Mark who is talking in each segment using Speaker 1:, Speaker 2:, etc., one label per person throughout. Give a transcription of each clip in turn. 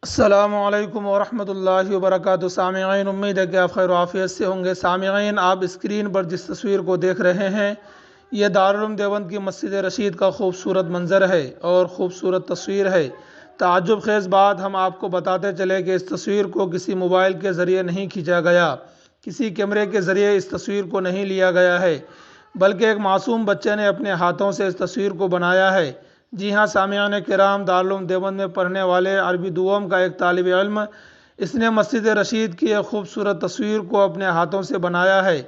Speaker 1: السلام علیکم ورحمۃ اللہ وبرکاتہ۔ سامعین، امید ہے کہ آپ خیر و عافیت سے ہوں گے۔ سامعین، آپ اسکرین پر جس تصویر کو دیکھ رہے ہیں یہ دارالعلوم دیوبند کی مسجد رشید کا خوبصورت منظر ہے اور خوبصورت تصویر ہے۔ تعجب خیز بات ہم آپ کو بتاتے چلے کہ اس تصویر کو کسی موبائل کے ذریعے نہیں کھینچا گیا، کسی کیمرے کے ذریعے اس تصویر کو نہیں لیا گیا ہے، بلکہ ایک معصوم بچے نے اپنے ہاتھوں سے اس تصویر کو بنایا ہے۔ جی ہاں سامعین کرام، دارالعلوم دیوبند میں پڑھنے والے عربی دوم کا ایک طالب علم، اس نے مسجد رشید کی ایک خوبصورت تصویر کو اپنے ہاتھوں سے بنایا ہے۔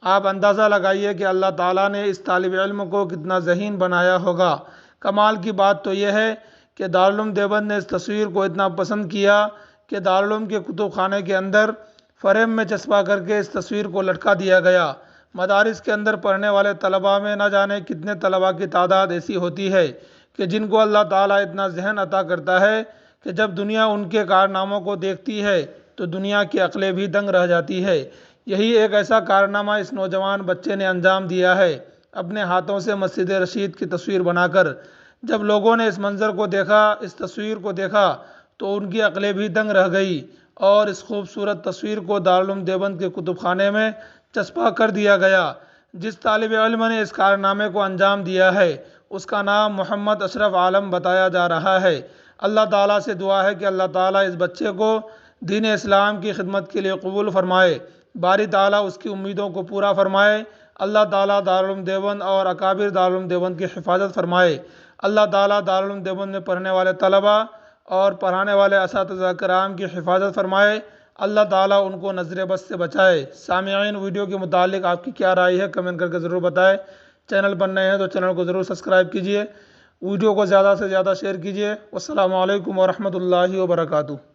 Speaker 1: آپ اندازہ لگائیے کہ اللہ تعالیٰ نے اس طالب علم کو کتنا ذہین بنایا ہوگا۔ کمال کی بات تو یہ ہے کہ دارالعلوم دیوبند نے اس تصویر کو اتنا پسند کیا کہ دارالعلوم کے کتب خانے کے اندر فریم میں چسپاں کر کے اس تصویر کو لٹکا دیا گیا۔ مدارس کے اندر پڑھنے والے طلباء میں نہ جانے کتنے طلباء کی تعداد ایسی ہوتی ہے کہ جن کو اللہ تعالیٰ اتنا ذہن عطا کرتا ہے کہ جب دنیا ان کے کارناموں کو دیکھتی ہے تو دنیا کی عقلیں بھی دنگ رہ جاتی ہے۔ یہی ایک ایسا کارنامہ اس نوجوان بچے نے انجام دیا ہے، اپنے ہاتھوں سے مسجد رشید کی تصویر بنا کر۔ جب لوگوں نے اس منظر کو دیکھا، اس تصویر کو دیکھا تو ان کی عقلیں بھی دنگ رہ گئی اور اس خوبصورت تصویر کو دارالعلوم دیوبند کے کتب خانے میں چسپاں کر دیا گیا۔ جس طالب علم نے اس کارنامے کو انجام دیا ہے اس کا نام محمد اشرف عالم بتایا جا رہا ہے۔ اللہ تعالیٰ سے دعا ہے کہ اللہ تعالیٰ اس بچے کو دین اسلام کی خدمت کے لیے قبول فرمائے، باری تعالیٰ اس کی امیدوں کو پورا فرمائے۔ اللہ تعالیٰ دارالعلوم دیوبند اور اکابر دارالعلوم دیوبند کی حفاظت فرمائے۔ اللہ تعالیٰ دارالعلوم دیوبند میں پڑھنے والے طلباء اور پڑھانے والے اساتذہ کرام کی حفاظت فرمائے۔ اللہ تعالیٰ ان کو نظر بد سے بچائے۔ سامعین، ویڈیو کے متعلق آپ کی کیا رائے ہے کمنٹ کر کے ضرور بتائیں۔ چینل پر نئے ہیں تو چینل کو ضرور سبسکرائب کیجیے، ویڈیو کو زیادہ سے زیادہ شیئر کیجیے۔ والسلام علیکم ورحمۃ اللہ وبرکاتہ۔